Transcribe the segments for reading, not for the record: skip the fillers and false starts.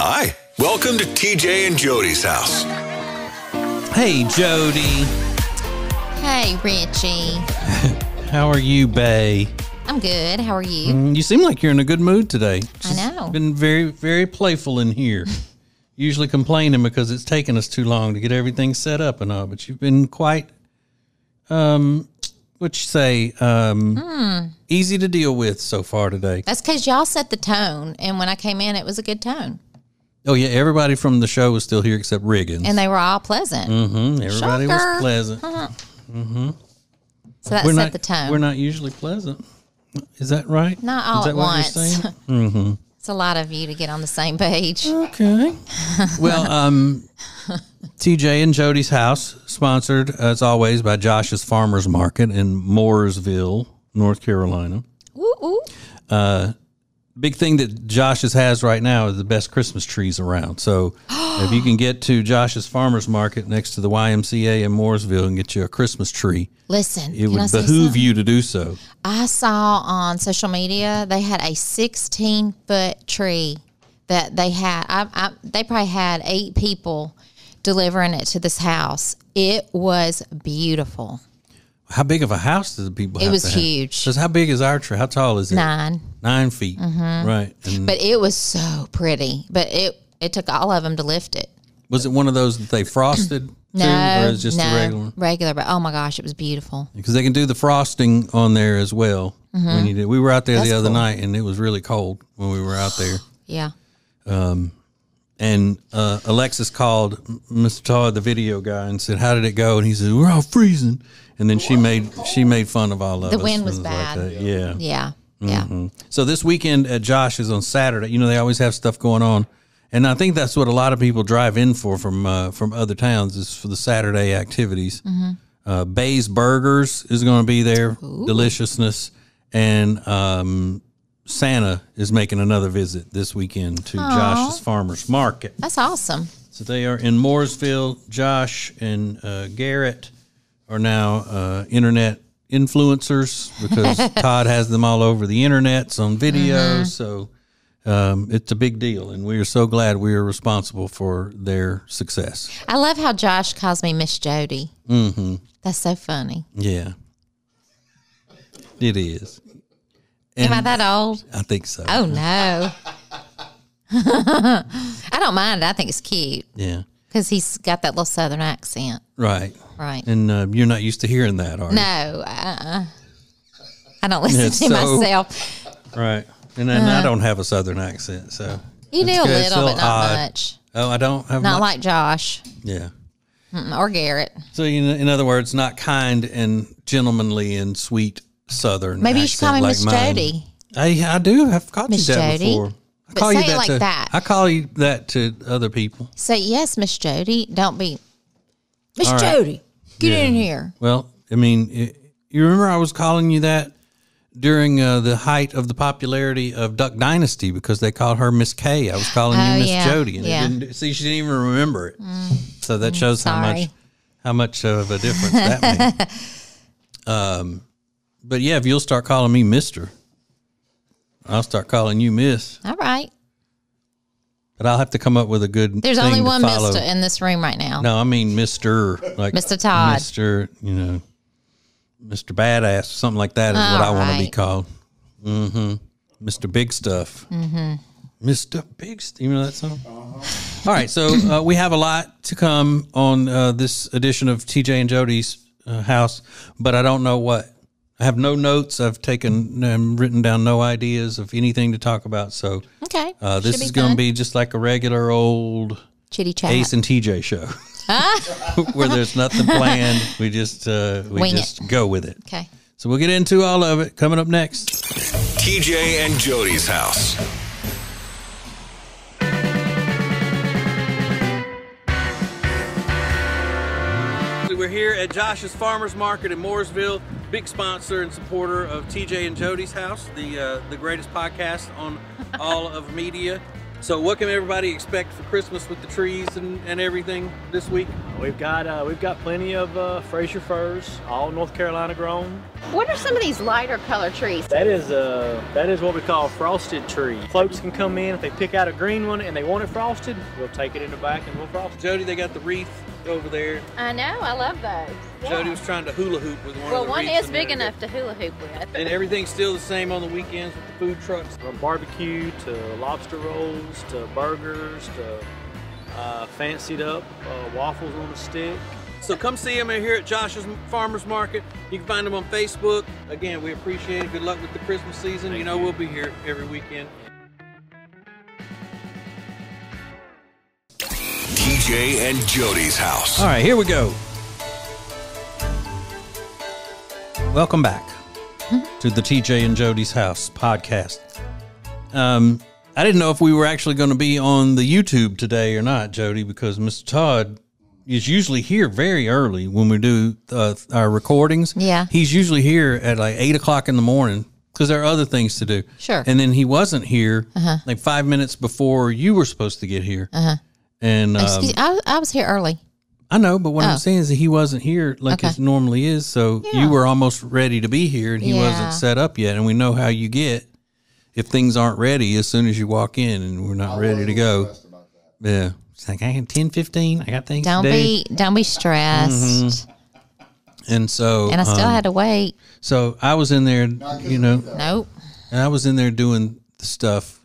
Hi, welcome to TJ and Jodi's house. Hey, Jodi. Hey, Richie. How are you, bae? I'm good. How are you? You seem like you're in a good mood today. I know. Been very, very playful in here. Usually complaining because it's taken us too long to get everything set up and all, but you've been quite, easy to deal with so far today. That's because y'all set the tone, and when I came in, it was a good tone. Oh, yeah, everybody from the show was still here except Riggins. And they were all pleasant. Mm-hmm. Everybody Shocker. was pleasant. Uh-huh. Mm-hmm. So that set the tone. We're not usually pleasant. Is that right? Not all Is that at what once. You're saying? Mm-hmm. It's a lot of you to get on the same page. Okay. Well, TJ and Jodi's house, sponsored, as always, by Josh's Farmers Market in Mooresville, North Carolina. Ooh, ooh. Big thing that Josh's has right now is the best Christmas trees around. So if you can get to Josh's Farmers Market next to the YMCA in Mooresville and get you a Christmas tree, listen, it would behoove you to do so. I saw on social media they had a 16-foot tree that they had. They probably had 8 people delivering it to this house. It was beautiful. How big of a house do the people have? It was to have? huge. Because how big is our tree? How tall is it? 9. 9 feet. Mm-hmm. Right. And but it was so pretty. But it took all of them to lift it. was it one of those that they frosted? No, or is it just a regular one? Regular, but oh my gosh, it was beautiful. Because they can do the frosting on there as well. Mm-hmm. When you did. We were out there That's the other cool. night, and it was really cold when we were out there. Yeah. And Alexis called Mr. Todd, the video guy, and said, "How did it go?" And he said, "We're all freezing." And then she made fun of all of us. The wind was It bad. Like yeah. Yeah. Yeah. Mm-hmm. So this weekend at Josh is on Saturday. You know, they always have stuff going on. And I think that's what a lot of people drive in for from other towns is for the Saturday activities. Mm-hmm. Bay's Burgers is going to be there, Ooh. Deliciousness. And Santa is making another visit this weekend to Josh's Farmers Market. That's awesome. So they are in Mooresville. Josh and Garrett are now internet influencers because Todd has them all over the internets on video. Mm-hmm. So it's a big deal, and we are so glad we are responsible for their success. I love how Josh calls me Miss Jodi. Mm-hmm. That's so funny. Yeah, it is. Am I that old? I think so. Oh, no. I don't mind it. I think it's cute Yeah. because he's got that little Southern accent. Right. Right. And you're not used to hearing that, are you? No. I don't listen It's to so- myself. Right. And I don't have a Southern accent, so. You do it's a good. It's little, but not odd. much. Oh, I don't have Not much? like Josh Yeah. or Garrett. So, in other words, not kind and gentlemanly and sweet Southern. Maybe you should call me like Miss mine. Jodi. I do. I've called Miss you that Jodi. before. I But call say you it that like to, that. I call you that to other people. Say, yes, Miss Jodi. Don't be, Miss All right. Jodi, get Yeah. in here. Well, I mean, you remember I was calling you that during the height of the popularity of Duck Dynasty because they called her Miss K. I was calling you Miss yeah. Jodi, and Yeah. it didn't, see, she didn't even remember it. So that shows sorry. how much of a difference that made. But yeah, if you'll start calling me Mister, I'll start calling you Miss. All right. But I'll have to come up with a good. There's thing only to one follow. Mister in this room right now. No, I mean Mr. Like Mr. Todd. Mr. Mr. Badass, something like that is what I want to be right. called. Mm-hmm. Mr. Big Stuff. Mm-hmm. Mr. Big Stuff. You know that song? All right, so we have a lot to come on this edition of TJ and Jodi's house, but I don't know what. I have no notes. I've written down no ideas of anything to talk about. So Okay. this is going to be just like a regular old Chitty chat. Ace and TJ show, where there's nothing planned. We just Wing go with it. Okay. So we'll get into all of it coming up next. TJ and Jodi's house. We're here at Josh's Farmers Market in Mooresville, big sponsor and supporter of TJ and Jodi's house, the greatest podcast on all of media. So what can everybody expect for Christmas with the trees and everything this week? We've got plenty of Fraser firs, all North Carolina grown. What are some of these lighter color trees? That is what we call a frosted tree. Folks can come in if they pick out a green one and they want it frosted. We'll take it in the back and we'll frost it. Jodi, they got the wreath over there. I know, I love those. Yeah. Jodi was trying to hula hoop with one of the Well, one wreaths is in big there. enough to hula hoop with. And everything's still the same on the weekends with the food trucks. From barbecue to lobster rolls to burgers to fancied up waffles on a stick. So come see them here at Josh's Farmers Market. You can find them on Facebook. Again, we appreciate it. Good luck with the Christmas season. You know we'll be here every weekend. TJ and Jodi's house. All right, here we go. Welcome back to the TJ and Jodi's house podcast. I didn't know if we were actually going to be on the YouTube today or not, Jodi, because Mr. Todd is usually here very early when we do our recordings. Yeah. He's usually here at like 8 o'clock in the morning because there are other things to do. Sure. And then he wasn't here like 5 minutes before you were supposed to get here. And Excuse, I was here early. I know, but what I'm saying is that he wasn't here like it normally is. So you were almost ready to be here and he wasn't set up yet. And we know how you get if things aren't ready as soon as you walk in and we're not ready to go. Yeah. It's like, I had 10, 15. I got things to do. Don't be stressed. And so. And I still had to wait. So I was in there, you know. Nope. And I was in there doing the stuff,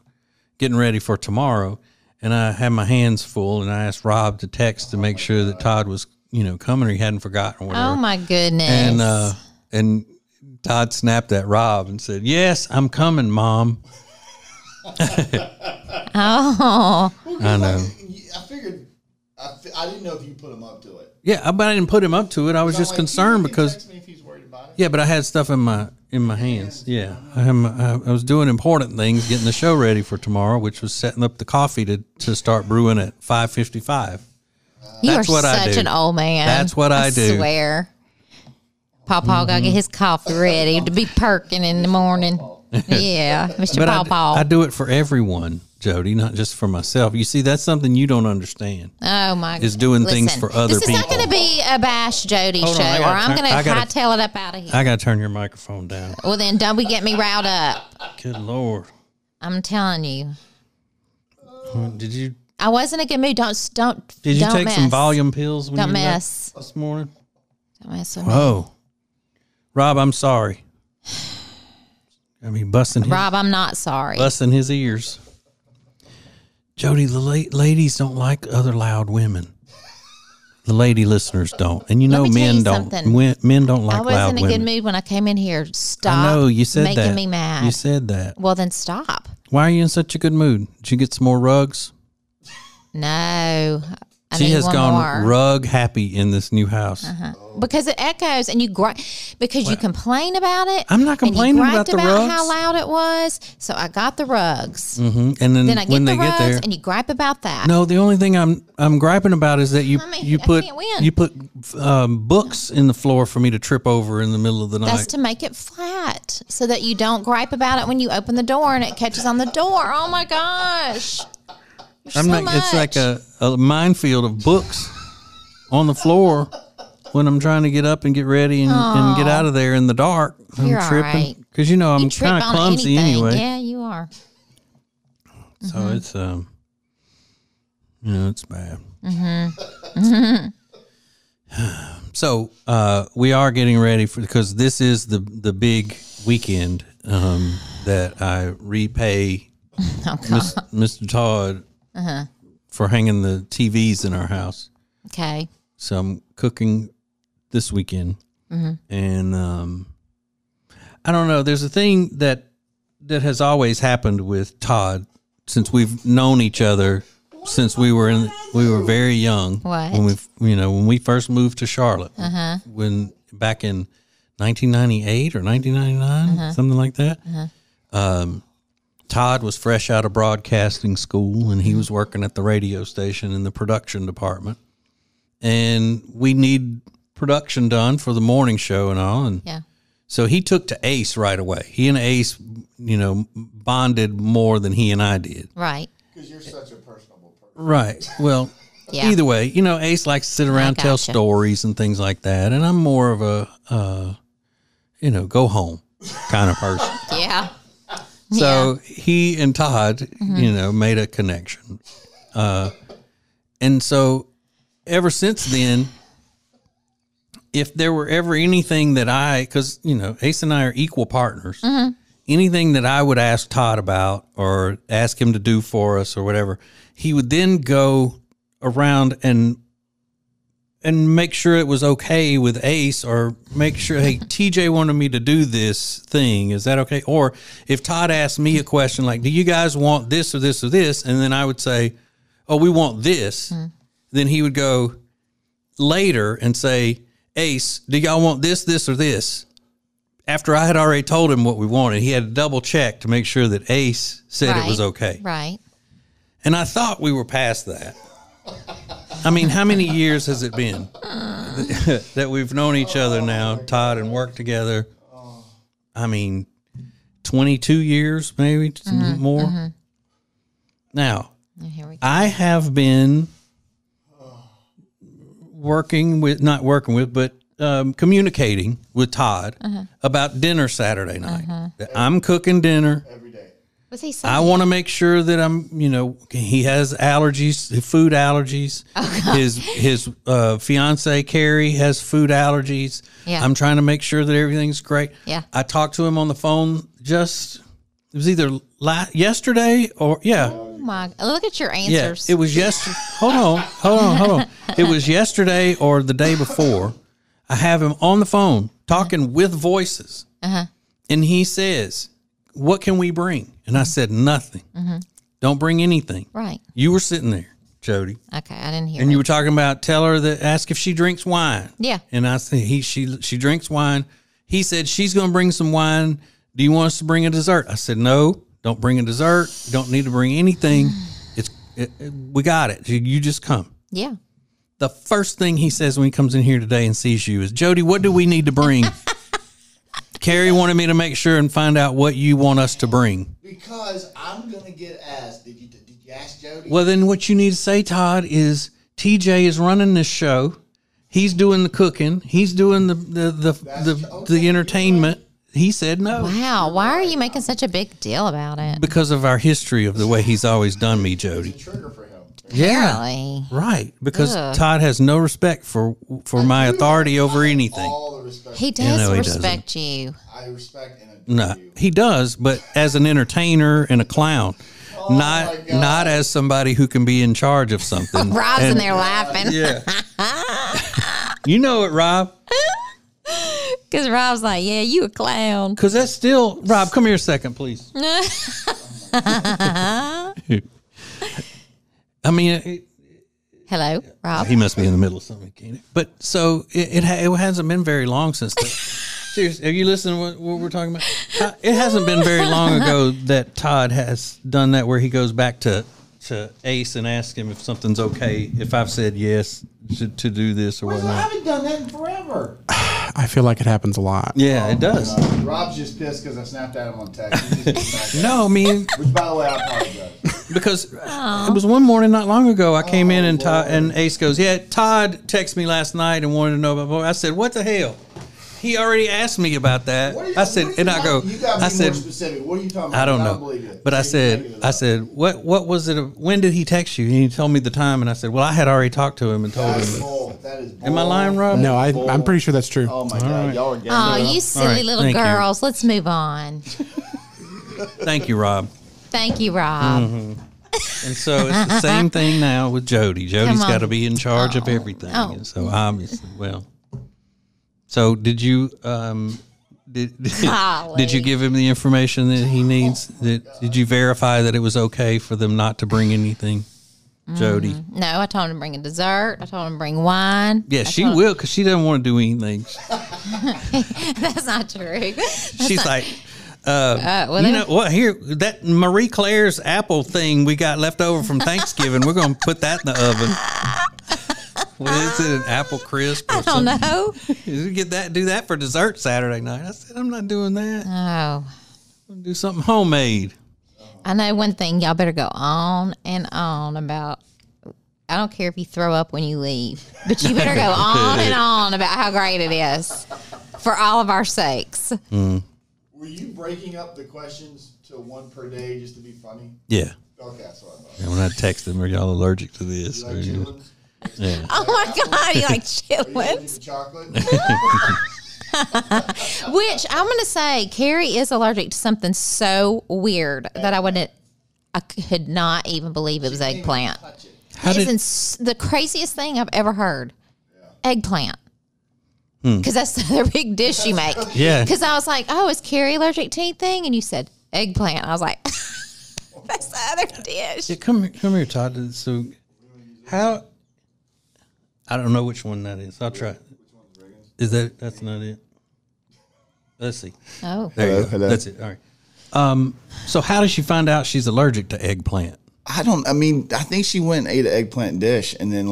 getting ready for tomorrow. And I had my hands full, and I asked Rob to text to make sure that Todd was, you know, coming or he hadn't forgotten or whatever. Oh, my goodness. And Todd snapped at Rob and said, "Yes, I'm coming, Mom." Oh. I know. I figured, I didn't know if you put him up to it. Yeah, but I didn't put him up to it. I was just concerned because. Text me if he's worried about it. Yeah, but I had stuff in my hands. Yeah, I was doing important things, getting the show ready for tomorrow, which was setting up the coffee to start brewing at 5:55. You That's are what I such do. an old man. That's what I do. I swear. Pawpaw got to get his coffee ready to be perking in the morning. Yeah, Mr. But Pawpaw. I do it for everyone, Jodi, not just for myself. You see, that's something you don't understand. Oh my! Is doing things for other This is not people. going to be a bash Jodi Hold show, on, or I'm going to I gotta- hightail it up out of here. I got to turn your microphone down. Well, then don't get me riled up. Good Lord. I'm telling you, Did you I was in a good mood. Don't take mess. some volume pills when Don't you were up mess. this morning? Don't mess with me. Whoa. Rob, I'm sorry. I mean, busting Rob, I'm not sorry. his ears. Jodi, the ladies don't like other loud women. The lady listeners don't. And you know me tell men you don't. something. Men don't like I was loud in a women. good mood when I came in here. Stop. I know, you said making that. me mad. You said that. Well, then stop. Why are you in such a good mood? Did you get some more rugs? No. I She need has one gone more. rug happy in this new house. Because it echoes and you because you complain about it. I'm not complaining and you about griped the rugs. how loud it was. So I got the rugs. And then, Then I get when the they rugs get there, and you gripe about that. no, the only thing I'm griping about is that you put can't win. you put books in the floor for me to trip over in the middle of the That's night. to make it flat so that you don't gripe about it when you open the door and it catches on the door. Oh my gosh. I'm so not. It's like much. a minefield of books on the floor when I'm trying to get up and get ready and get out of there in the dark. I'm You're all tripping right. because you know I'm You trip kind of on clumsy anything. anyway. Yeah, you are. So it's it's bad. So we are getting ready because this is the big weekend that I repay Mr. Todd for hanging the TVs in our house. Okay. So I'm cooking this weekend, and I don't know. There's a thing that has always happened with Todd since we've known each other since we were very young. What? When we first moved to Charlotte, when back in 1998 or 1999, something like that. Todd was fresh out of broadcasting school, and he was working at the radio station in the production department. And we need production done for the morning show and all. And so he took to Ace right away. He and Ace, bonded more than he and I did. Right. Because you're such a personable person. Right. Well, Yeah. either way, Ace likes to sit around, tell gotcha. stories and things like that. And I'm more of a, go home kind of person. Yeah. So he and Todd, made a connection. And so ever since then, if there were ever anything that because, Ace and I are equal partners, anything that I would ask Todd about or ask him to do for us or whatever, he would then go around and make sure it was okay with Ace, or make sure, hey, TJ wanted me to do this thing. Is that okay? Or if Todd asked me a question like, do you guys want this or this or this? And then I would say, oh, we want this. Then he would go later and say, Ace, do y'all want this, this, or this? After I had already told him what we wanted, he had to double check to make sure that Ace said it was okay. Right. And I thought we were past that. I mean, how many years has it been that we've known each other now, Todd, and worked together? I mean, 22 years, maybe more. Now, Here we go. I have been communicating with Todd about dinner Saturday night. I'm cooking dinner. Every day. What's he saying? I want to make sure that I'm, he has allergies, food allergies. His fiance Carrie has food allergies. Yeah. I'm trying to make sure that everything's great. Yeah. I talked to him on the phone it was either yesterday or Oh my! Look at your answers. it was yesterday. Hold on. It was yesterday or the day before. I have him on the phone talking with voices. And he says, what can we bring? And I said, nothing. Don't bring anything. Right. You were sitting there, Jodi. Okay, I didn't hear. And it. you were talking about, ask if she drinks wine. Yeah. And I said, she drinks wine. He said, she's going to bring some wine. Do you want us to bring a dessert? I said, no, don't bring a dessert. You don't need to bring anything. We got it. You just come. Yeah. The first thing he says when he comes in here today and sees you is, Jodi, what do we need to bring? Carrie wanted me to make sure and find out what you want us to bring. Because I'm going to get asked, did you ask Jodi? Well, then what you need to say, Todd, is TJ is running this show. He's doing the cooking. He's doing the entertainment. He said no. Wow. Why are you making such a big deal about it? Because of our history of the way he's always done me, Jodi. It's a trigger for him. Yeah. Really? Right. Because Ugh. Todd has no respect for my authority over anything. All the respect. He does No, he respect you. I respect and adore No, you. he does, but as an entertainer and a clown, my God. not as somebody who can be in charge of something. Rob's in And- there laughing. Yeah. You know it, Rob. Because Rob's like, yeah, you a clown. Because that's still, Rob, come here a second, please. I mean, Hello, Rob. he must be in the middle of something, can't he? But so it hasn't been very long since that. Seriously, are you listening to what we're talking about? It hasn't been very long ago that Todd has done that, where he goes back to Ace and asks him if something's okay, if I've said yes to do this or I whatnot. haven't done that in forever. I feel like it happens a lot. Yeah, it does. Rob's just pissed because I snapped at him on text. He just did that. No, I mean, Which, by the way, I apologize. because it was one morning not long ago, I came in and Ace goes, yeah, Todd texted me last night and wanted to know about. I said, what the hell? He already asked me about that. I said, and I go, You got to be I said, more specific. What are you talking about? I don't know. believe it. But I Say negative about said, it. what was it? When did he text you? And he told me the time, and I said, well, I had already talked to him and told That him. is bull. That is bull. Am I lying, Rob? No, I'm pretty sure that's true. Oh, my God. Y'all are getting Oh, it. you silly right, little thank you. girls. Let's move on. Thank you, Rob. Thank you, Rob. And so it's the same thing now with Jodi. Jodi's Come on. got to be in charge of everything. Oh. And so obviously, well. So did you did you give him the information that he needs? Did you verify that it was okay for them not to bring anything, Jodi? No, I told him to bring a dessert. I told him to bring wine. Yeah, she will, because she doesn't want to do anything. That's not true. She's like, well, you know what? Here, that Marie Claire's apple thing we got left over from Thanksgiving, we're going to put that in the oven. What is it? An apple crisp? Or I don't know. do that for dessert Saturday night. I said, I'm not doing that. Oh. I'm gonna do something homemade. I know one thing. Y'all better go on and on about. I don't care if you throw up when you leave, but you better go on and on about how great it is for all of our sakes. Were you breaking up the questions to one per day just to be funny? Yeah. Okay, that's what I thought. And when I text them, are y'all allergic to this? You like chitlins? Yeah. Oh my God, you like Are you chitlins? allergic to chocolate? Which I'm going to say, Carrie is allergic to something so weird that I could not even believe it was eggplant. Touch it. It's the craziest thing I've ever heard. Eggplant. Because that's the other big dish you make. Yeah. Because I was like, oh, is Carrie allergic to anything? And you said eggplant. I was like, that's the other dish. Yeah, come here, Todd. So, how? I don't know which one that is. I'll try. Is that's not it? Let's see. Oh. There you go. Hello. That's it. All right. So how does she find out she's allergic to eggplant? I think she went and ate an eggplant dish, and then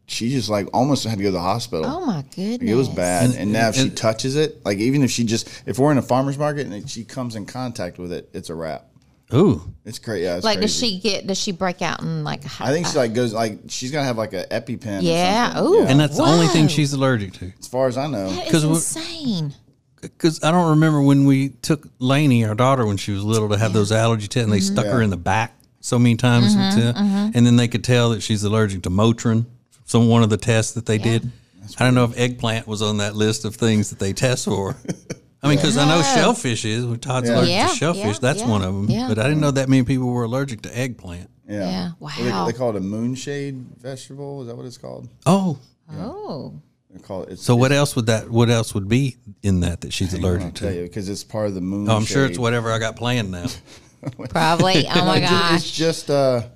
she just almost had to go to the hospital. Oh my goodness. It was bad. And now if she and- touches it, even if if we're in a farmer's market and she comes in contact with it, it's a wrap. Ooh. It's crazy. Yeah, it's Does she break out in a I think she goes she's gonna have an EpiPen. Yeah. Or something. Ooh. And that's the only thing Whoa. she's allergic to. As far as I know. That 'Cause is insane. Because I don't remember when we took Lainey, our daughter, when she was little, to have those allergy tests, and they stuck her in the back so many times, and then they could tell that she's allergic to Motrin. One of the tests that they did. I don't know if eggplant was on that list of things that they test for. I mean, because I know shellfish is. When Todd's allergic to shellfish, that's one of them. Yeah. But I didn't know that many people were allergic to eggplant. Yeah. What Wow. They call it a moonshade vegetable. Is that what it's called? Oh, Oh. They call it. so what else would that? What else would be in that she's allergic I'll tell to? you, because it's part of the moonshade. Oh, I'm sure it's whatever I got planned now. Probably. Oh my It's gosh. just Well,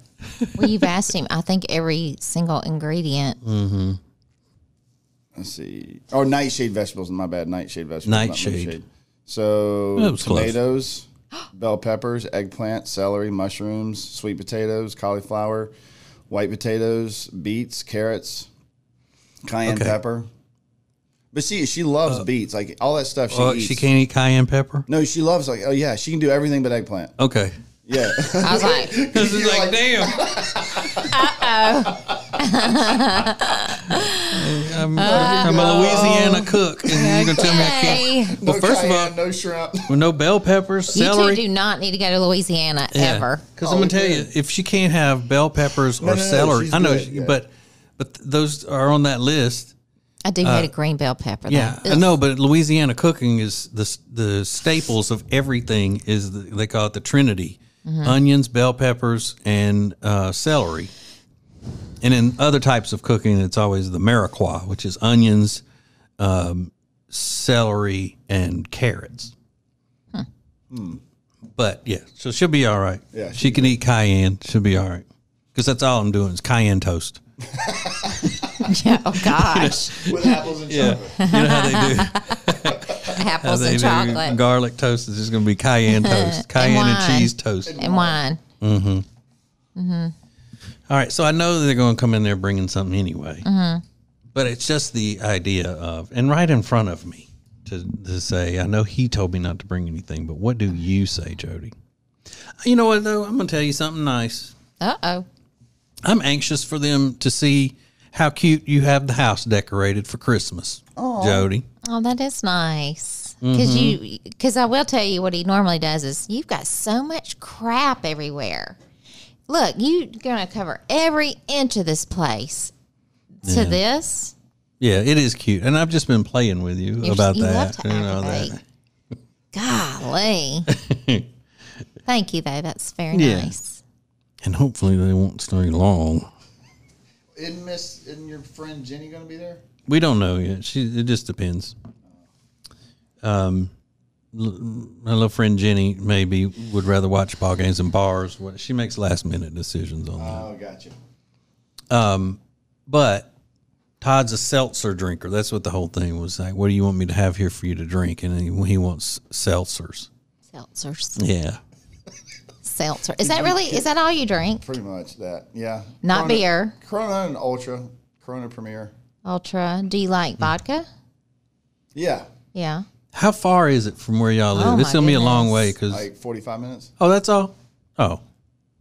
you've asked him, I think, every single ingredient. let's see. Oh, nightshade vegetables. My bad. Nightshade vegetables. not Nightshade. moonshade. So That was close. tomatoes, bell peppers, eggplant, celery, mushrooms, sweet potatoes, cauliflower, white potatoes, beets, carrots, cayenne Okay. pepper. But she loves beets, all that stuff. She Oh, eats. she can't eat cayenne pepper. No, she loves she can do everything but eggplant. Okay. Yeah. I was like, This is like, damn. I'm a Louisiana cook, and you're gonna tell me I can't. hey, Well, first of all, no shrimp. with no bell peppers, you two celery. do not need to go to Louisiana ever. Because I'm gonna tell you, if she can't have bell peppers or celery, she's I know, good, yeah. but those are on that list. I do hate a green bell pepper. though. Yeah, I Ugh. know, but Louisiana cooking is the staples of everything. They call it the Trinity: onions, bell peppers, and celery. And in other types of cooking, it's always the Mariquois, which is onions, celery, and carrots. But yeah, so she'll be all right. Yeah, she can eat cayenne. She'll be all right. Because that's all I'm doing is cayenne toast. Yeah, oh gosh. With apples and chocolate. You know how they do. Apples They and do chocolate garlic toast is just going to be cayenne toast, cayenne and wine. cheese toast. and wine. All right, so I know that they're going to come in there bringing something anyway, but it's just the idea of, and right in front of me to say, I know he told me not to bring anything, but what do you say, Jodi? You know what, though? I'm going to tell you something nice. Uh-oh. I'm anxious for them to see how cute you have the house decorated for Christmas, Jodi. Oh, that is nice. Because I will tell you what he normally does is you've got so much crap everywhere. Look, you're going to cover every inch of this place to this. Yeah, it is cute, and I've just been playing with you about You that. love to you know, aggravate. Golly. Thank you, though. That's very Yeah. nice. And hopefully they won't stay long. Isn't your friend Jenny going to be there? We don't know yet. It just depends. My little friend Jenny maybe would rather watch ball games in bars. She makes last minute decisions on that. Oh, gotcha. But Todd's a seltzer drinker. That's what the whole thing was like. What do you want me to have here for you to drink? And he wants seltzers. Seltzers. Yeah. Seltzer. Is that all you drink? Pretty much that. Yeah. Not beer. Corona and Ultra. Corona Premier. Ultra. Do you like vodka? Yeah. Yeah. How far is it from where y'all live? Oh, It's my going to be a long goodness. way because. Like 45 minutes. Oh, that's all? Oh,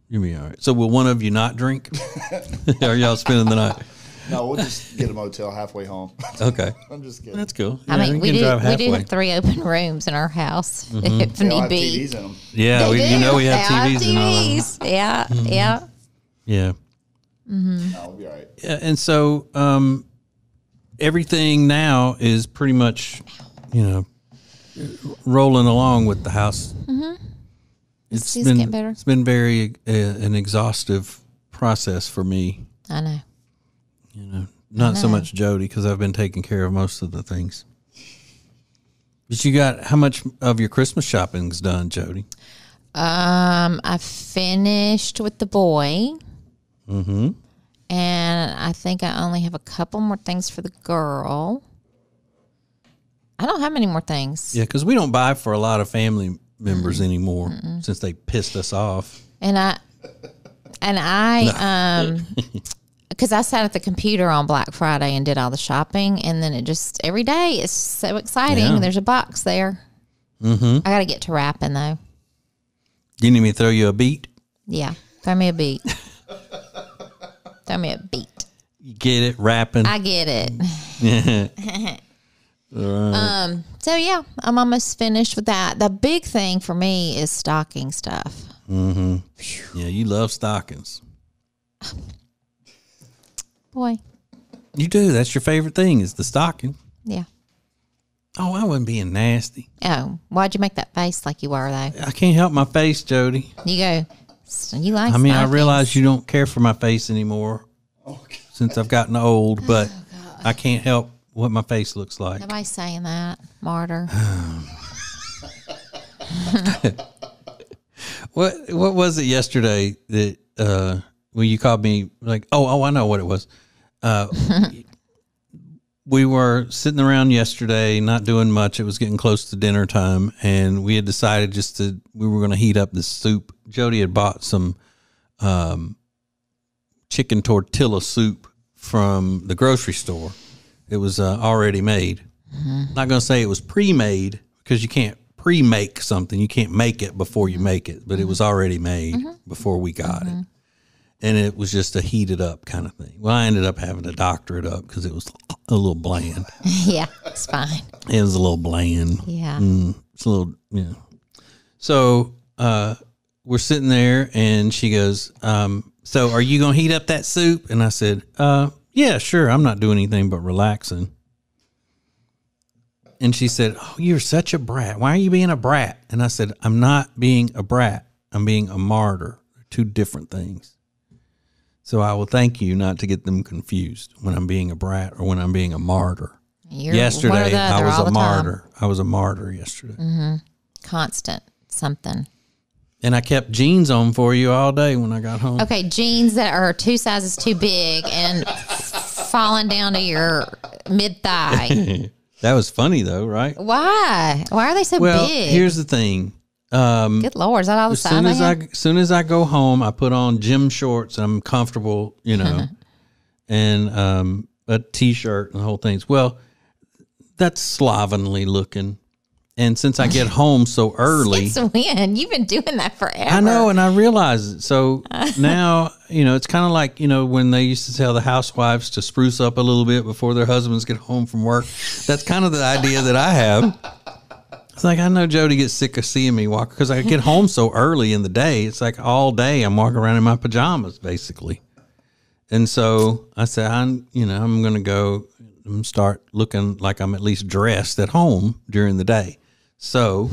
you'll be all right. So will one of you not drink? Or are y'all spending the night? No, we'll just get a motel halfway home. Okay. I'm just kidding. That's cool. I Yeah, mean, we can drive do halfway. have 3 open rooms in our house if They all need have be. TVs in them. Yeah, we, you know we have They TVs and all that. TVs. Yeah, yeah. Yeah. No, we'll be all right. Yeah, and so everything now is pretty much, rolling along with the house. Mm-hmm. It's getting better. It's been very an exhaustive process for me. I know. Not so much Jodi because I've been taking care of most of the things. But you got how much of your Christmas shopping's done, Jodi? I finished with the boy. Mm-hmm. And I think I only have a couple more things for the girl. I don't have many more things. Yeah, because we don't buy for a lot of family members anymore since they pissed us off. And I because I sat at the computer on Black Friday and did all the shopping, and then it just every day it's so exciting. Yeah. There's a box there. Mm-hmm. I got to get to wrapping though. You need me to throw you a beat? Yeah, throw me a beat. Throw me a beat. You get it, rapping. I get it. All right. So yeah, I'm almost finished with that. The big thing for me is stocking stuff. Mm-hmm. Yeah, you love stockings. Boy, You do. That's your favorite thing is the stocking. yeah. Oh, I wasn't being nasty. Oh, why'd you make that face like you were though? I can't help my face, Jodi. You go. So you like? I mean, I stockings. realize you don't care for my face anymore since I've gotten old, but I can't help what my face looks like. Nobody's saying that, martyr. What was it yesterday that when you called me like, oh, I know what it was. We were sitting around yesterday, not doing much. It was getting close to dinner time, and we had decided we were going to heat up this soup. Jodi had bought some chicken tortilla soup from the grocery store. It was already made. Mm-hmm. Not going to say it was pre-made because you can't pre-make something. You can't make it before you make it, but it was already made before we got it. And it was just a heated up kind of thing. Well, I ended up having to doctor it up because it was a little bland. Yeah, it's fine. It was a little bland. Yeah. It's a little, So we're sitting there and she goes, so are you going to heat up that soup? And I said, yeah, sure. I'm not doing anything but relaxing. And she said, oh, you're such a brat. Why are you being a brat? And I said, I'm not being a brat. I'm being a martyr. They're two different things. So I will thank you not to get them confused when I'm being a brat or when I'm being a martyr. Yesterday, I was a martyr. I was a martyr yesterday. Mm-hmm. Constant something. And I kept jeans on for you all day when I got home. Okay, jeans that are 2 sizes too big and falling down to your mid-thigh. That was funny, though, right? Why? Why are they so Well, big? here's the thing. Good Lord, is that all the size As soon as I go home, I put on gym shorts. I'm comfortable, and a T-shirt and the whole thing. Well, that's slovenly looking. And since I get home so early, Since when? You've been doing that forever. I know, and I realize it. So now, it's kind of like, when they used to tell the housewives to spruce up a little bit before their husbands get home from work. That's kind of the idea that I have. It's like, I know Jodi gets sick of seeing me walk because I get home so early in the day. It's like all day I'm walking around in my pajamas, basically. And so I said, I'm going to go and start looking like I'm at least dressed at home during the day. So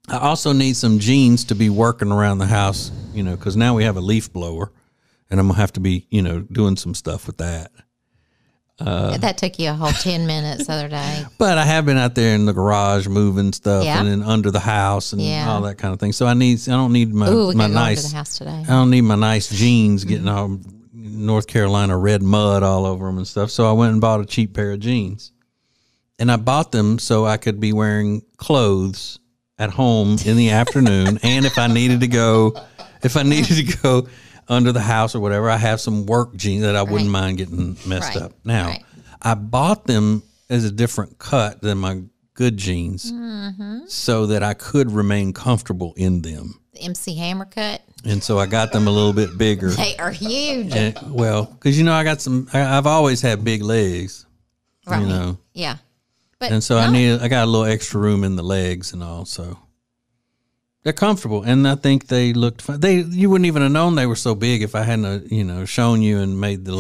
I also need some jeans to be working around the house, because now we have a leaf blower and I'm going to have to be, doing some stuff with that. That took you a whole 10 minutes the other day. But I have been out there in the garage moving stuff Yeah. and then under the house and Yeah. all that kind of thing. So I don't need my Ooh, we my could go under nice the house today. I don't need my nice jeans getting all North Carolina red mud all over them and stuff. So I went and bought a cheap pair of jeans. And I bought them so I could be wearing clothes at home in the afternoon. And if I needed to go under the house or whatever, I have some work jeans that I wouldn't mind getting messed Right. up. Now, Right. I bought them as a different cut than my good jeans so that I could remain comfortable in them. The MC Hammer cut. And so I got them a little bit bigger. They are huge. And, well, because, I got I've always had big legs, Right. Yeah. But and so I got a little extra room in the legs and all, so they're comfortable, and I think they looked fun. You wouldn't even have known they were so big if I hadn't, shown you and made the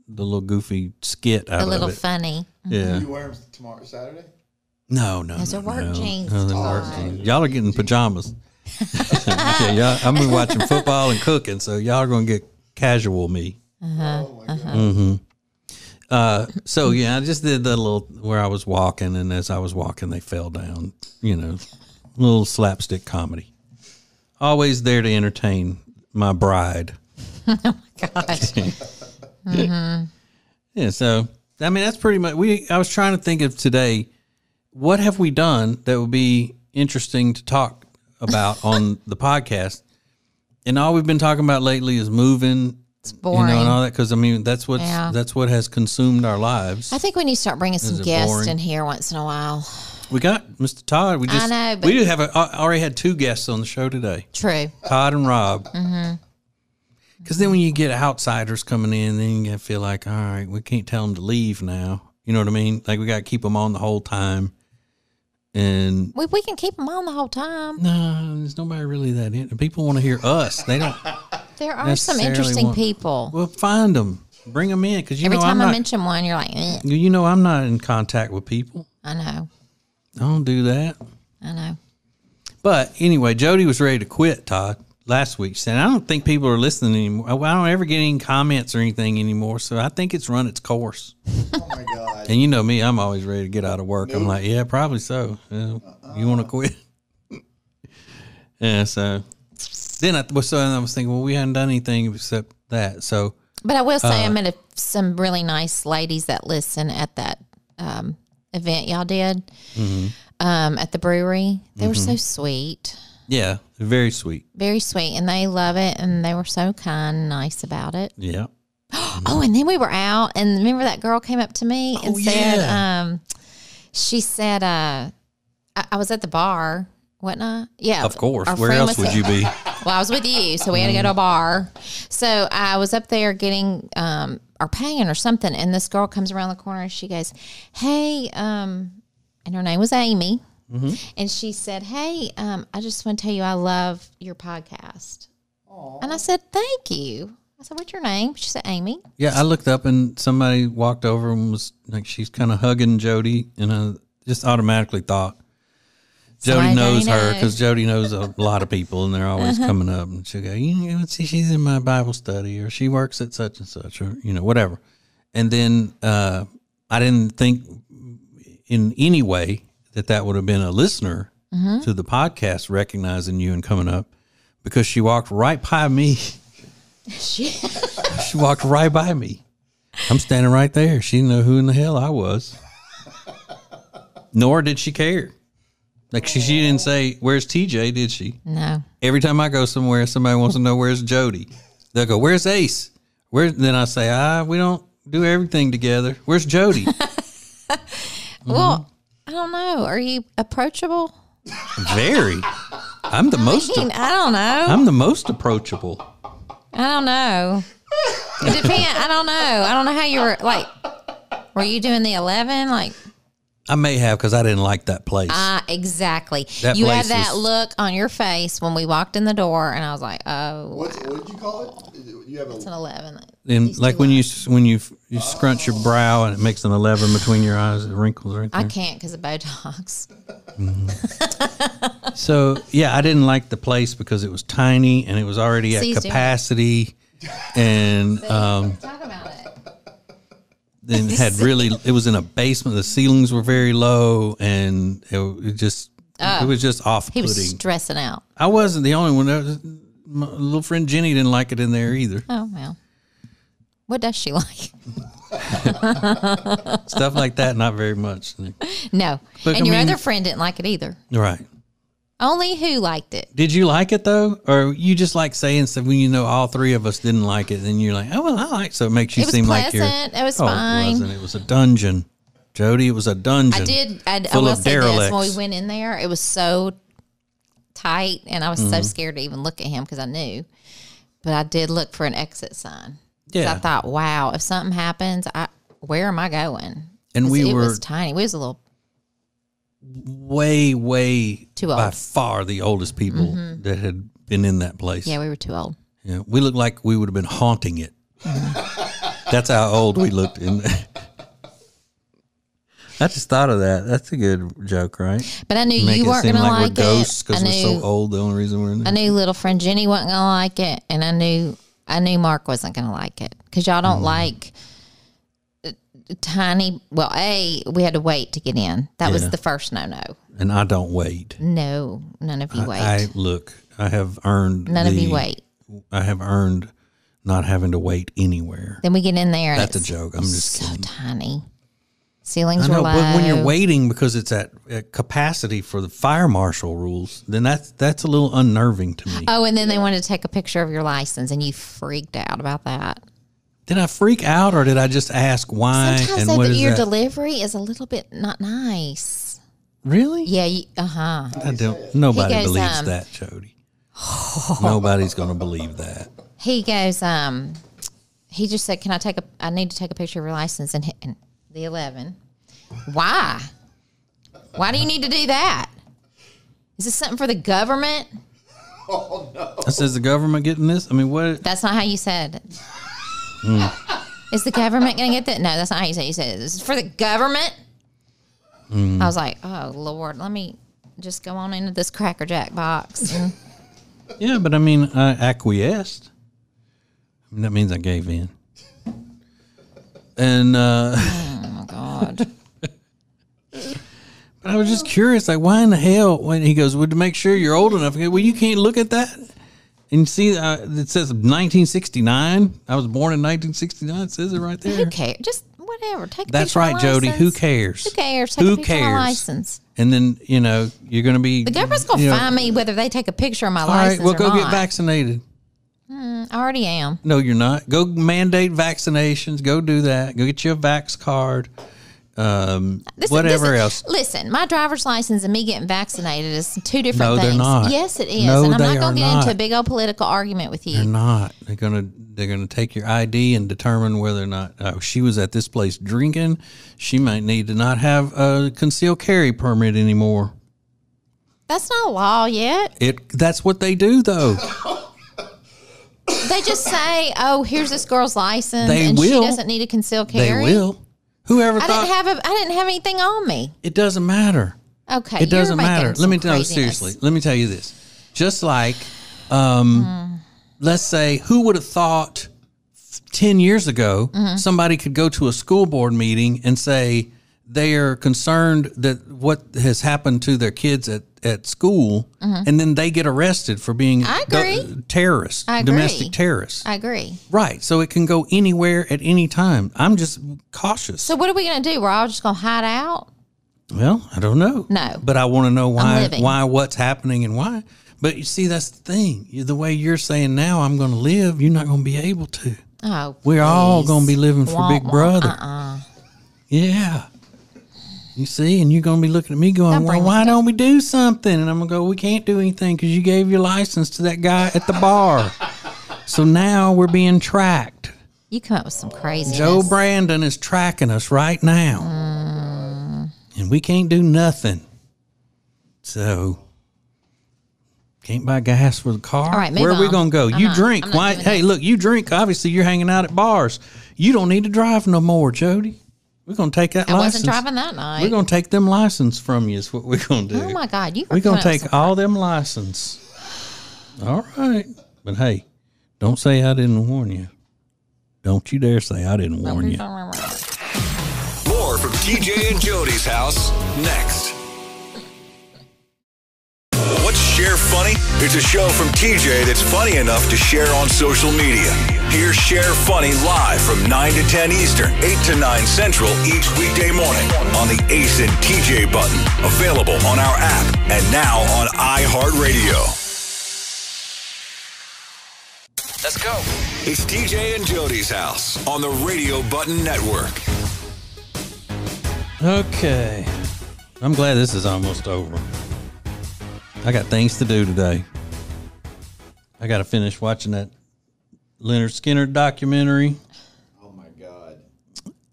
little goofy skit out of it. A little funny. Yeah. You wear them tomorrow, Saturday? No. Those are work jeans. No, they're work jeans. Y'all are getting pajamas. Yeah, I'm gonna be watching football and cooking, so y'all are gonna get casual me. Oh my God. So yeah, I just did the little where I was walking, and as I was walking, they fell down. Little slapstick comedy. Always there to entertain my bride. Oh my gosh. Yeah, so I mean that's pretty much. I was trying to think of today. What have we done that would be interesting to talk about on the podcast? And all we've been talking about lately is moving. It's boring. And all that, because that's what has consumed our lives. I think we need to start bringing some it guests boring? in here once in a while. We got Mr. Todd. I know, but- we do have already had 2 guests on the show today. True. Todd and Rob. Because then when you get outsiders coming in, then you feel like, all right, we can't tell them to leave now. You know what I mean? Like we got to keep them on the whole time. And We can keep them on the whole time. no, there's nobody really that in. People want to hear us. They don't. There are some necessarily interesting people. Well, find them, bring them in, because Every time I'm I not. mention one, you're like, eh. I'm not in contact with people. I know. I don't do that. I know. But anyway, Jodi was ready to quit, Todd, last week. She said, I don't think people are listening anymore. I don't ever get any comments or anything anymore, so I think it's run its course. Oh my God. And you know me, I'm always ready to get out of work. I'm like, yeah, probably so. You want to quit? Yeah, so then I was thinking, well, we hadn't done anything except that. So, But I will say I met some really nice ladies that listen at that event y'all did at the brewery. They were so sweet. yeah, very sweet. Very sweet. And they love it. And they were so kind and nice about it. Yeah. Oh, and then we were out. And remember that girl came up to me and said, she said, I was at the bar, wasn't I? Yeah. Of course. Our Where friend else was- would you be? Well, I was with you, so we had to go to a bar. So I was up there getting or paying or something, and this girl comes around the corner and she goes, "Hey," and her name was Amy, and she said, "Hey, I just want to tell you I love your podcast." Aww. And I said, "Thank you." I said, "What's your name?" She said, "Amy." Yeah, I looked up and somebody walked over and was like, she's kind of hugging Jodi, and I just automatically thought, Jodi Somebody knows they her, know. because Jodi knows a lot of people, and they're always coming up, and she'll go, see, she's in my Bible study, or she works at such and such, or whatever. And then I didn't think in any way that would have been a listener to the podcast recognizing you and coming up, because she walked right by me. She walked right by me. I'm standing right there. She didn't know who in the hell I was. Nor did she care. Like she didn't say, "Where's TJ?" Did she? No. Every time I go somewhere, somebody wants to know where's Jodi. They'll go, "Where's Ace?" Then I say, we don't do everything together. Where's Jodi? Well, I don't know. Are you approachable? Very. I'm the most. I don't know. I'm the most approachable. I don't know. It depends. I don't know. I don't know how you were like. Were you doing the 11? Like, I may have, because I didn't like that place. exactly. That You had place that was- look on your face when we walked in the door, and I was like, "Oh, What did you call it? You have it's an 11." And These like two when lines. you scrunch your brow and it makes an 11 between your eyes, it wrinkles right there. I can't because of Botox. So yeah, I didn't like the place because it was tiny and it was already at See, he's doing it. capacity, and Talk about it. then it was in a basement. The ceilings were very low, and it was just He off-putting. was stressing out. I wasn't the only one. My little friend Jenny didn't like it in there either. Oh well. What does she like? Stuff like that, not very much. No. But, and I your mean- other friend didn't like it either. Right. Only who liked it? Did you like it though, or you just like saying stuff when all 3 of us didn't like it? Then you're like, oh well, I like it. So it makes you It was seem like you're. pleasant. It was Oh, fine. It wasn't. It was a dungeon, Jodi. It was a dungeon. I full will of say this. When derelicts. we went in there, it was so tight, and I was so scared to even look at him because I knew. But I did look for an exit sign. Yeah. I thought, wow, if something happens, where am I going? And it was tiny. We was a little way too old. By far the oldest people that had been in that place. Yeah, we were too old. Yeah, we looked like we would have been haunting it. That's how old we looked in there. I just thought of that. That's a good joke, right? But I knew Make you weren't going to like we're ghosts it. because we're so old. The only reason we're in there. I knew little friend Jenny wasn't going to like it, and I knew Mark wasn't going to like it because y'all don't like tiny. Well, we had to wait to get in. That was the first no. And I don't wait. No, none of you wait. I have earned. None of you wait. I have earned not having to wait anywhere. Then we get in there. That's a joke. I'm just so kidding. tiny. Ceilings I know, were low. but when you're waiting because it's at capacity for the fire marshal rules, then that's a little unnerving to me. Oh, and then they wanted to take a picture of your license, and you freaked out about that. Did I freak out, or did I just ask why? Sometimes and what is your that? delivery is a little bit not nice. Really? Yeah. I don't. Nobody goes, believes that, Jodi. Nobody's going to believe that. He goes. He just said, "Can I need to take a picture of your license?" And the 11. Why? Why do you need to do that? Is this something for the government? Oh no! Says the government getting this? I mean, what? That's not how you said it. Is the government going to get that? No, that's not how you said it. You said, "This is for the government." I was like, "Oh Lord, let me just go on into this Cracker Jack box." Yeah, but I mean, I acquiesced. I mean, that means I gave in. And oh my God. But I was just curious, like, why in the hell? When he goes, well, to make sure you're old enough. Well, you can't look at that. And see, it says 1969. I was born in 1969. It says it right there. Who cares? Just whatever. Take a That's picture right, of my Jodi. license. Who cares? Who cares? Take a picture of my license. And then, you're going to be. The government's going to find me whether they take a picture of my license All right, well, or go not. get vaccinated. I already am. No, you're not. Go mandate vaccinations. Go do that. Go get you a Vax card. Whatever else. Listen, my driver's license and me getting vaccinated is two different No, things. they're not. Yes, it is. No, and I'm they not going are to get into not. a big old political argument with you. They're not. They're gonna take your ID and determine whether or not she was at this place drinking. She might need to not have a concealed carry permit anymore. That's not a law yet. That's what they do, though. They just say, "Oh, here's this girl's license, They and will. she doesn't need a concealed carry." They will. Whoever I thought didn't have anything on me. it doesn't matter. Okay, It doesn't you're making matter. some Let me tell you craziness. seriously. Let me tell you this. Just like, let's say, who would have thought 10 years ago somebody could go to a school board meeting and say they are concerned that what has happened to their kids at school, and then they get arrested for being I agree. terrorists, I agree. domestic terrorists. I agree. Right. So it can go anywhere at any time. I'm just cautious. So what are we going to do? We're all just going to hide out? Well, I don't know. No. But I want to know living. why, what's happening and why. But you see, that's the thing. The way you're saying now I'm going to live, you're not going to be able to. Oh, We're all please. going to be living for Big Brother. Yeah. You see, and you're going to be looking at me going, Don't well, bring why me- don't we do something? And I'm going to go, we can't do anything because you gave your license to that guy at the bar. So now we're being tracked. You come up with some craziness. Joe Brandon is tracking us right now. And we can't do nothing. So, can't buy gas for the car. All right, move where are we on. going to go? I'm You not- drink. I'm not Why? doing Hey, this. look, you drink. Obviously, you're hanging out at bars. You don't need to drive no more, Jodi. We're going to take that I license. wasn't driving that night. We're going to take them license from you is what we're going to do. Oh, my God. You We're going to coming up with take some- all them license. All right. But, hey, don't say I didn't warn you. Don't you dare say I didn't warn you. More from TJ and Jodi's house next. What's Share Funny? It's a show from TJ that's funny enough to share on social media. Hear Share Funny live from 9 to 10 Eastern, 8 to 9 Central each weekday morning on the Ace and TJ button. Available on our app and now on iHeartRadio. Let's go. It's TJ and Jodi's house on the Radio Button Network. Okay. I'm glad this is almost over. I got things to do today. I got to finish watching that Leonard Skinner documentary. Oh my God.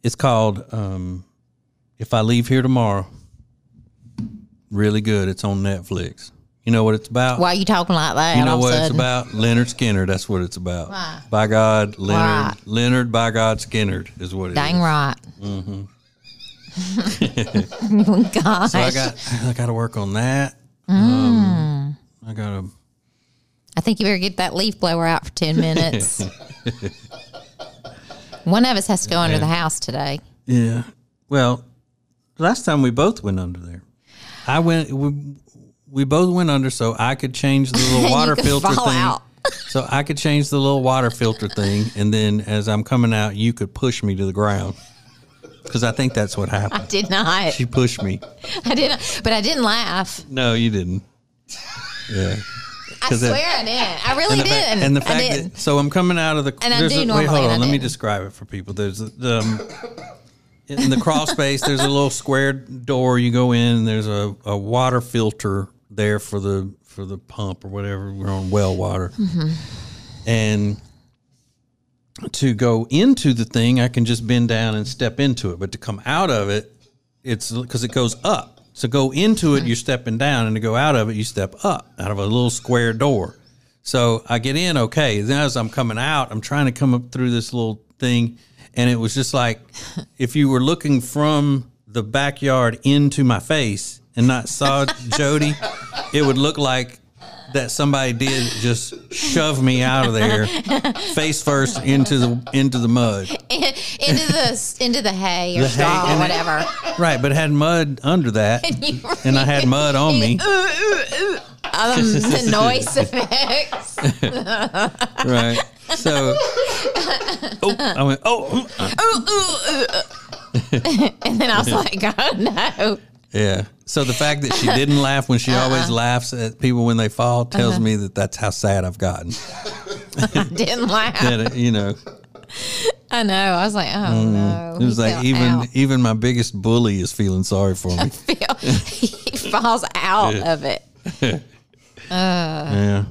It's called If I Leave Here Tomorrow. Really good. It's on Netflix. You know what it's about? Why are you talking like that? You know all of a what it's sudden? about? Leonard Skinner. That's what it's about. Why? By God, Leonard. Right. Leonard, by God, Skinnerd is what it Dang is. right. Gosh. So I got to work on that. I got to. I think you better get that leaf blower out for 10 minutes. One of us has to go under the house today. Yeah. Well, last time we both went under there. We both went under so I could change the little water filter fall thing. out. So I could change the little water filter thing, and then as I'm coming out, you could push me to the ground. Because I think that's what happened. I did not. She pushed me. I didn't, but I didn't laugh. No, you didn't. Yeah. I swear I didn't. I really didn't. And the fact that, so I'm coming out of the, And I there's do wait, normally, hold and I on, let me didn't. describe it for people. There's in the crawl space, there's a little square door you go in, and there's a water filter there for the pump or whatever. We're on well water. Mm-hmm. And to go into the thing, I can just bend down and step into it. But to come out of it, it's because it goes up. So go into it, you're stepping down, and to go out of it, you step up out of a little square door. So I get in okay. Then as I'm coming out, I'm trying to come up through this little thing, and it was just like if you were looking from the backyard into my face and not saw Jodi, it would look like that somebody did just shove me out of there, face first into the mud, into the hay or The hay, straw or and whatever. right? But it had mud under that, and I had mud on me. The noise effects. Right. So, I went, And then I was like, oh no. yeah. So the fact that she didn't laugh when she always laughs at people when they fall tells me that that's how sad I've gotten. I didn't laugh. That, you know, I know. I was like, oh no. it was He like fell out. even my biggest bully is feeling sorry for me. He falls out of it. Yeah.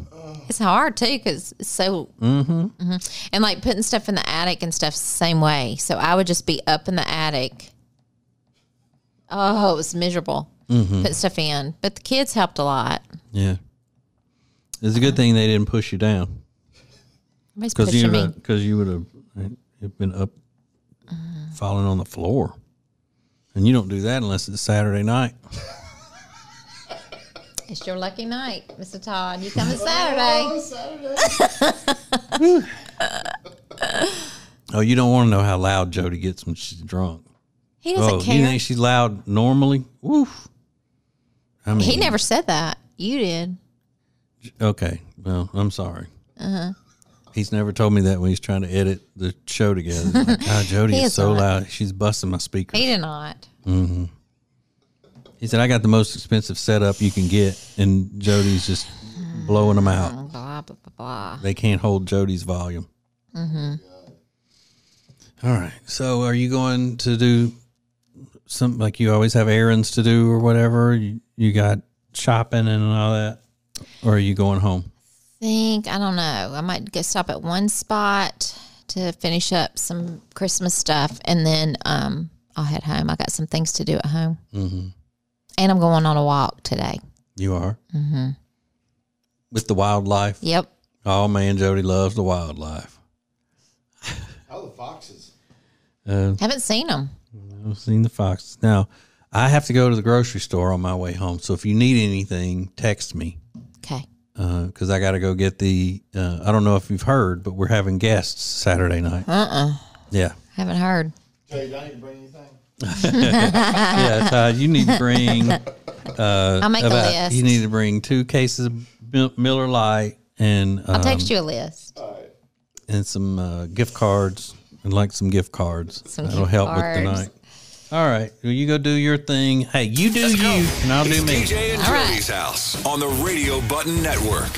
It's hard too because it's so and like putting stuff in the attic and stuff's the same way. So I would just be up in the attic. Oh, it was miserable putting stuff in, but the kids helped a lot. Yeah. It's a good thing they didn't push you down Everybody's pushing me. because you would have been up falling on the floor, and you don't do that unless it's Saturday night. It's your lucky night, Mr. Todd. You coming Saturday? Oh, you don't want to know how loud Jodi gets when she's drunk. He doesn't Oh, care. you think she's loud normally? Woof. I mean, He never said that. You did. Okay, well, I'm sorry. He's never told me that when he's trying to edit the show together. He's like, God, Jodi He is is so not. loud. She's busting my speakers. He did not. He said, I got the most expensive setup you can get, and Jodi's just blowing them out. Blah, blah, blah, blah. They can't hold Jodi's volume. All right. So are you going to do something like you always have errands to do or whatever? You got shopping and all that? Or are you going home? I don't know. I might go stop at one spot to finish up some Christmas stuff, and then I'll head home. I got some things to do at home. And I'm going on a walk today. You are? Mm-hmm. With the wildlife? Yep. Oh, man, Jodi loves the wildlife. How are the foxes? Haven't seen them. I've seen the foxes. Now, I have to go to the grocery store on my way home. So if you need anything, text me. Okay. Because I got to go get the, I don't know if you've heard, but we're having guests Saturday night. Yeah. Haven't heard. Jay, do I need to bring anything? Yeah, Todd, you need to bring, I'll make a list. you need to bring 2 cases of Miller Lite and, I'll text you a list. and some gift cards and like some gift cards. Some That'll gift help cards. with tonight. All right. Well, you go do your thing. Hey, you do you, and I'll do me. TJ and All right. Jodi's house on the Radio Button Network.